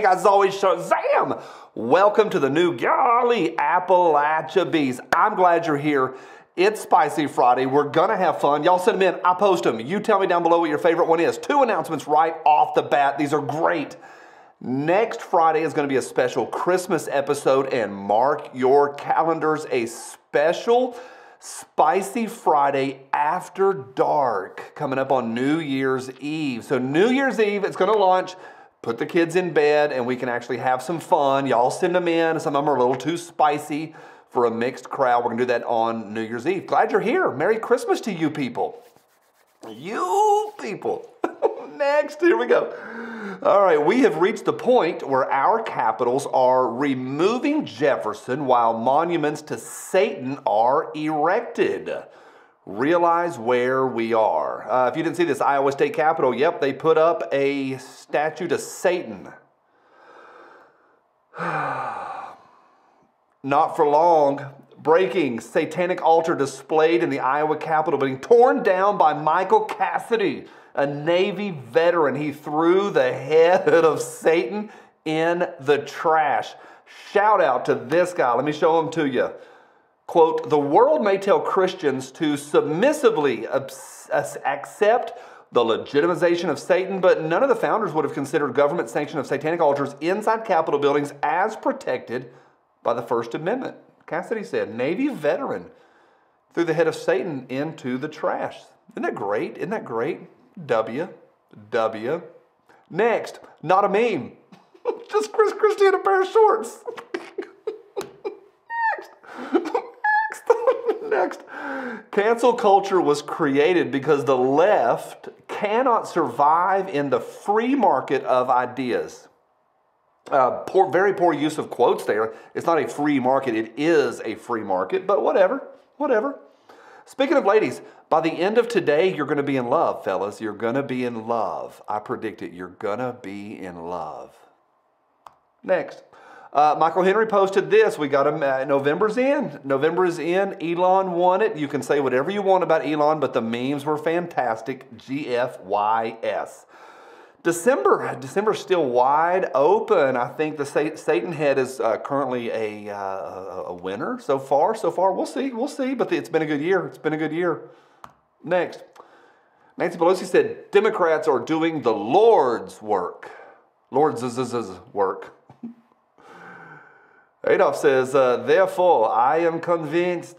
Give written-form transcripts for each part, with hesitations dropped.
guys, as always, Shazam! Welcome to the new Golly Appalachia Bees. I'm glad you're here. It's Spicy Friday. We're gonna have fun. Y'all send them in, I post them. You tell me down below what your favorite one is. 2 announcements right off the bat. These are great. Next Friday is gonna be a special Christmas episode, and mark your calendars, a special Spicy Friday after dark coming up on New Year's Eve. So New Year's Eve, it's gonna launch. Put the kids in bed and we can actually have some fun. Y'all send them in. Some of them are a little too spicy for a mixed crowd. We're gonna do that on New Year's Eve. Glad you're here. Merry Christmas to you people. You people. Next, here we go. All right, we have reached the point where our capitals are removing Jefferson while monuments to Satan are erected. Realize where we are. If you didn't see this, Iowa State Capitol, yep, they put up a statue to Satan. Not for long. Breaking, satanic altar displayed in the Iowa Capitol building, torn down by Michael Cassidy, a Navy veteran. He threw the head of Satan in the trash. Shout out to this guy. Let me show him to you. Quote, the world may tell Christians to submissively accept the legitimization of Satan, but none of the founders would have considered government sanction of satanic altars inside Capitol buildings as protected by the First Amendment. Cassidy said, Navy veteran threw the head of Satan into the trash. Isn't that great? Isn't that great? W. Next, not a meme. Just Chris Christie in a pair of shorts. Next. Cancel culture was created because the left cannot survive in the free market of ideas. Very poor use of quotes there. It's not a free market. It is a free market, but whatever. Speaking of ladies, by the end of today, you're going to be in love, fellas. You're going to be in love. I predict it. You're going to be in love. Next. Michael Henry posted this. We got him. November's in. November is in. Elon won it. You can say whatever you want about Elon, but the memes were fantastic. GFYS. December's still wide open. I think the Satan head is currently a winner so far. We'll see. But it's been a good year. Next. Nancy Pelosi said Democrats are doing the Lord's work. Lord's work. Adolf says, therefore, I am convinced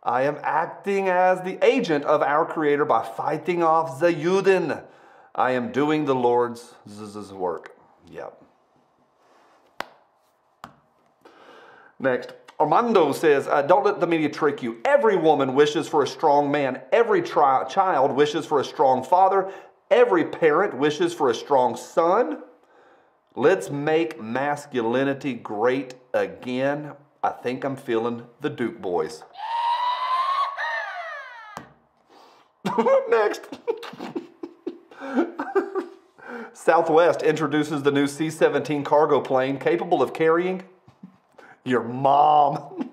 I am acting as the agent of our Creator by fighting off the Juden. I am doing the Lord's work. Yep. Next, Armando says, don't let the media trick you. Every woman wishes for a strong man. Every child wishes for a strong father. Every parent wishes for a strong son. Let's make masculinity great again. I think I'm feeling the Duke boys. Next. Southwest introduces the new C-17 cargo plane capable of carrying your mom.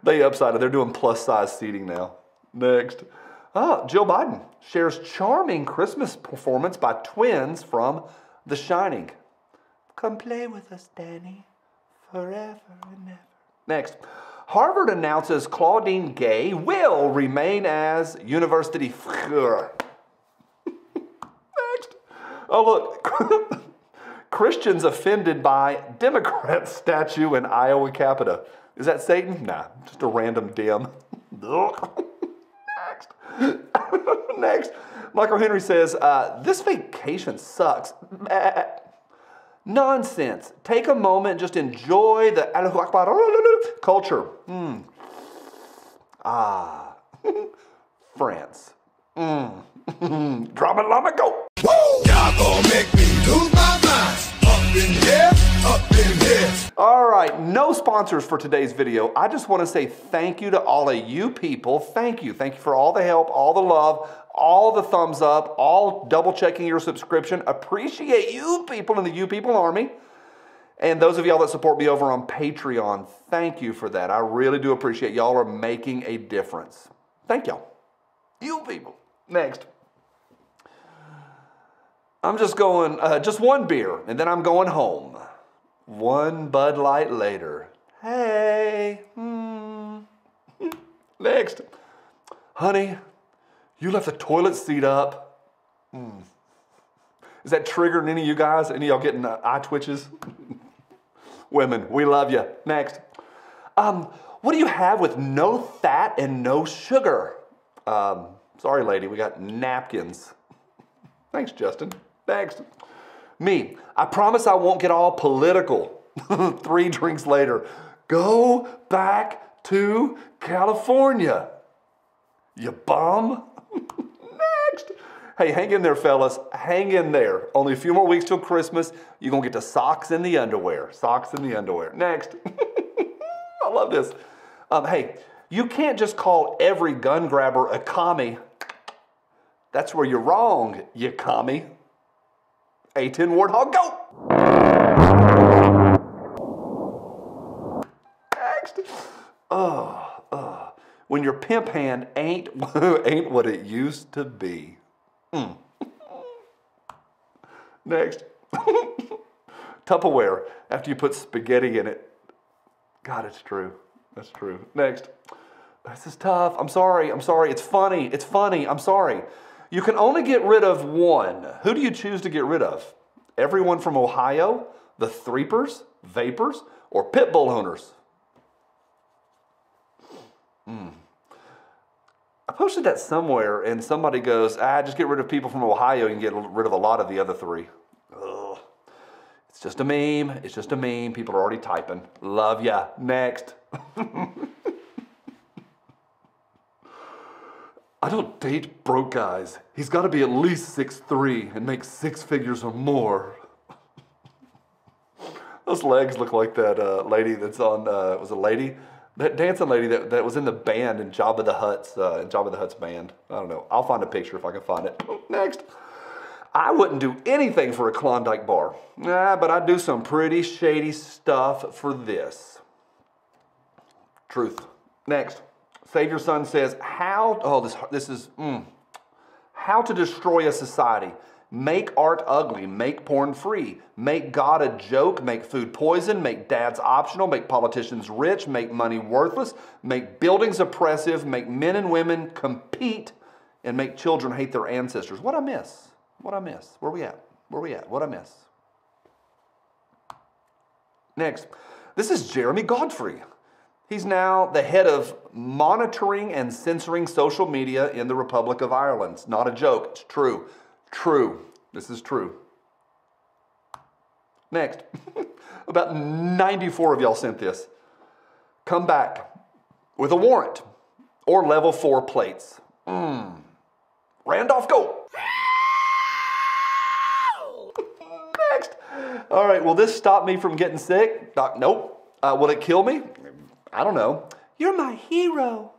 They upsided. They're doing plus-size seating now. Next. Jill Biden shares charming Christmas performance by twins from The Shining. Come play with us, Danny, forever and ever. Next, Harvard announces Claudine Gay will remain as university Führer. Next, oh look, Christians offended by Democrat statue in Iowa Capitol. Is that Satan? Nah, just a random dim. Next. Next. Michael Henry says, this vacation sucks. Nonsense. Take a moment and just enjoy the culture. France. Drama llama go. Woo! Y'all gonna make me lose my mind. Up in here. All right, no sponsors for today's video. I just want to say thank you to all of you people. Thank you. Thank you for all the help, all the love, all the thumbs up, all double checking your subscription. Appreciate you people in the You People Army. And those of y'all that support me over on Patreon, thank you for that. I really do appreciate y'all are making a difference. Thank y'all. You people. Next. I'm just going, just one beer, and then I'm going home. One Bud Light later. Hey. Next. Honey, you left the toilet seat up. Is that triggering any of you guys? Any of y'all getting eye twitches? Women, we love you. Next. What do you have with no fat and no sugar? Sorry, lady, we got napkins. Thanks, Justin. Next. Me, I promise I won't get all political. 3 drinks later. Go back to California. You bum. Next. Hey, hang in there, fellas. Hang in there. Only a few more weeks till Christmas. You're going to get to socks in the underwear. Socks in the underwear. Next. I love this. Hey, you can't just call every gun grabber a commie. That's where you're wrong, you commie. A10 Warthog, go! Next. When your pimp hand ain't what it used to be. Next. Tupperware, after you put spaghetti in it. God, it's true. That's true. Next. This is tough. I'm sorry. It's funny. I'm sorry. You can only get rid of one. Who do you choose to get rid of? Everyone from Ohio, the Threepers, Vapors, or pit bull owners? I posted that somewhere and somebody goes, just get rid of people from Ohio, you can get rid of a lot of the other 3. Ugh. It's just a meme. It's just a meme. People are already typing. Love ya. Next. I don't date broke guys. He's got to be at least 6'3" and make 6 figures or more. Those legs look like that lady that's on, was a lady? That dancing lady that was in the band in Jabba the Hutt's band. I don't know. I'll find a picture if I can find it. Next. I wouldn't do anything for a Klondike bar. But I'd do some pretty shady stuff for this. Truth. Next. Savior Son says, how to destroy a society. Make art ugly, make porn free, make God a joke, make food poison, make dads optional, make politicians rich, make money worthless, make buildings oppressive, make men and women compete, and make children hate their ancestors. What I miss? Where we at? What I miss? Next, this is Jeremy Godfrey. He's now the head of monitoring and censoring social media in the Republic of Ireland. It's not a joke. It's true. True. This is true. Next. About 94 of y'all sent this. Come back with a warrant or level 4 plates. Randolph, go. Next. All right, will this stop me from getting sick? Nope. Will it kill me? I don't know. You're my hero.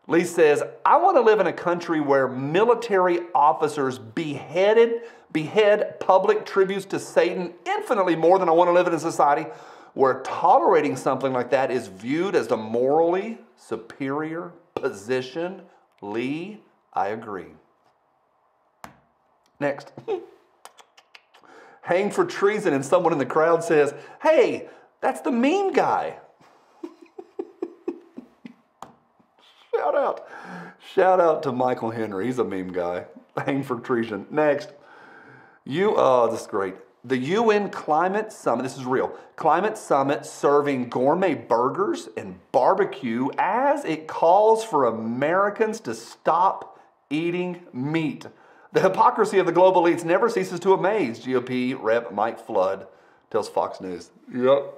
Lee says, I want to live in a country where military officers behead public tributes to Satan infinitely more than I want to live in a society where tolerating something like that is viewed as the morally superior position. Lee, I agree. Next. Hang for treason, and someone in the crowd says, hey, that's the meme guy. Shout out to Michael Henry. He's a meme guy. Hang for treason. Next. This is great. The UN Climate Summit, this is real. Climate Summit serving gourmet burgers and barbecue as it calls for Americans to stop eating meat. The hypocrisy of the global elites never ceases to amaze, GOP Rep. Mike Flood tells Fox News. Yep.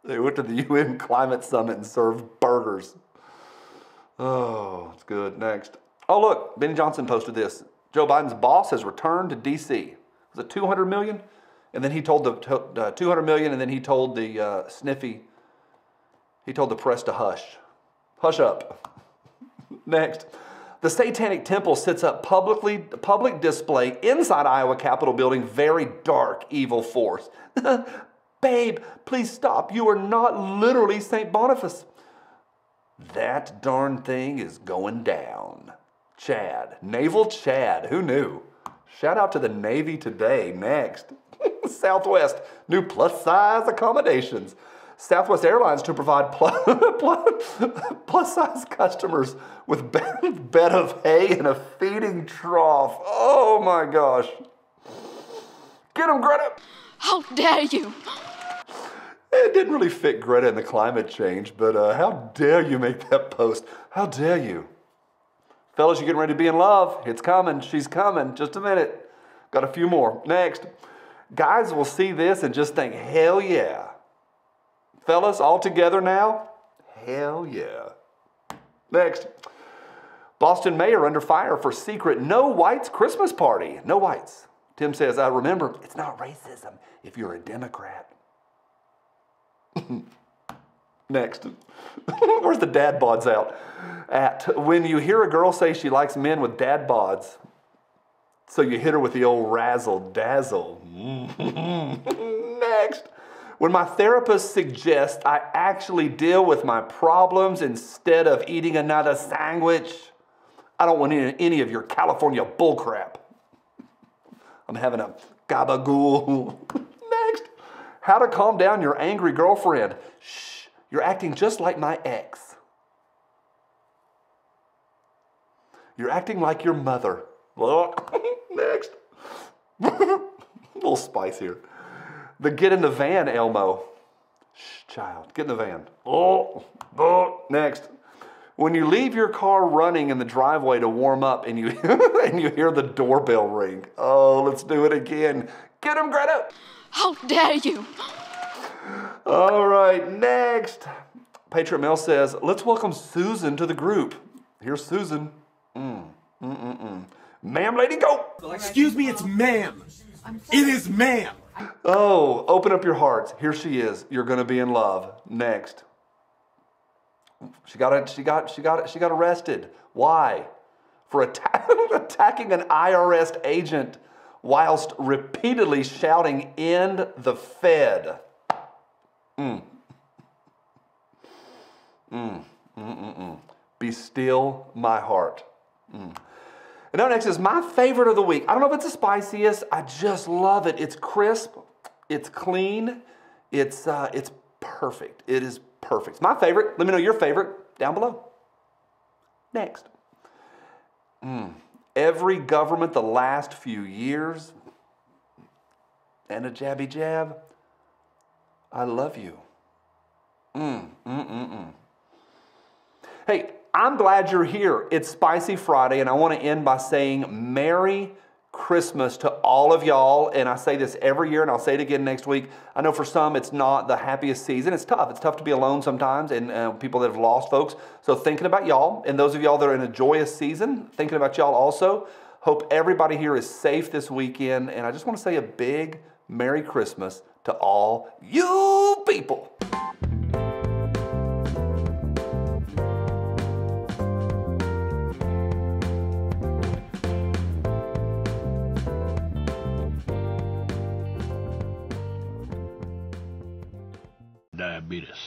They went to the UN Climate Summit and served burgers. Oh, it's good. Next. Oh, look, Benny Johnson posted this. Joe Biden's boss has returned to D.C. Was it $200 million? And then he told the $200 million, and then he told the he told the press to hush. Hush up. Next. The Satanic Temple sits up public display inside Iowa Capitol building. Very dark, evil force. Babe, please stop. You are not literally St. Boniface. That darn thing is going down. Chad. Naval Chad. Who knew? Shout out to the Navy today. Next. Southwest. New plus-size accommodations. Southwest Airlines to provide plus-size customers with bed of hay and a feeding trough. Oh my gosh. Get him, Greta. How dare you? It didn't really fit Greta in the climate change, but how dare you make that post? How dare you? Fellas, you getting ready to be in love? It's coming. She's coming. Just a minute. Got a few more. Next. Guys will see this and just think, hell yeah. Fellas, all together now? Hell yeah. Next. Boston mayor under fire for secret no whites Christmas party. No whites. Tim says, remember, it's not racism if you're a Democrat. Next. Where's the dad bods out? When you hear a girl say she likes men with dad bods, so you hit her with the old razzle dazzle. Next. When my therapist suggests I actually deal with my problems instead of eating another sandwich, I don't want any of your California bullcrap. I'm having a gabagool. Next. How to calm down your angry girlfriend. Shh, you're acting just like my ex. You're acting like your mother. Next. A little spice here. The get in the van, Elmo. Shh, child, get in the van. Next. When you leave your car running in the driveway to warm up and you and you hear the doorbell ring. Oh, let's do it again. Get him, Greta. How dare you? All right, next. Patriot Mel says, let's welcome Susan to the group. Here's Susan. Ma'am, lady, go. Excuse me, it's ma'am. It is ma'am. Oh, open up your hearts. Here she is. You're going to be in love. Next. She got arrested. Why? For attacking an IRS agent whilst repeatedly shouting, "End the Fed." Be still, my heart. And now next is my favorite of the week. I don't know if it's the spiciest. I just love it. It's crisp. It's clean. It's perfect. It is perfect. It's my favorite. Let me know your favorite down below. Next. Every government the last few years and a jabby jab. I love you. Hey, I'm glad you're here. It's Spicy Friday, and I want to end by saying Merry Christmas to all of y'all. And I say this every year, and I'll say it again next week. I know for some it's not the happiest season. It's tough. It's tough to be alone sometimes, and people that have lost folks. So thinking about y'all, and those of y'all that are in a joyous season, thinking about y'all also. Hope everybody here is safe this weekend, and I just want to say a big Merry Christmas to all you people. Diabetes.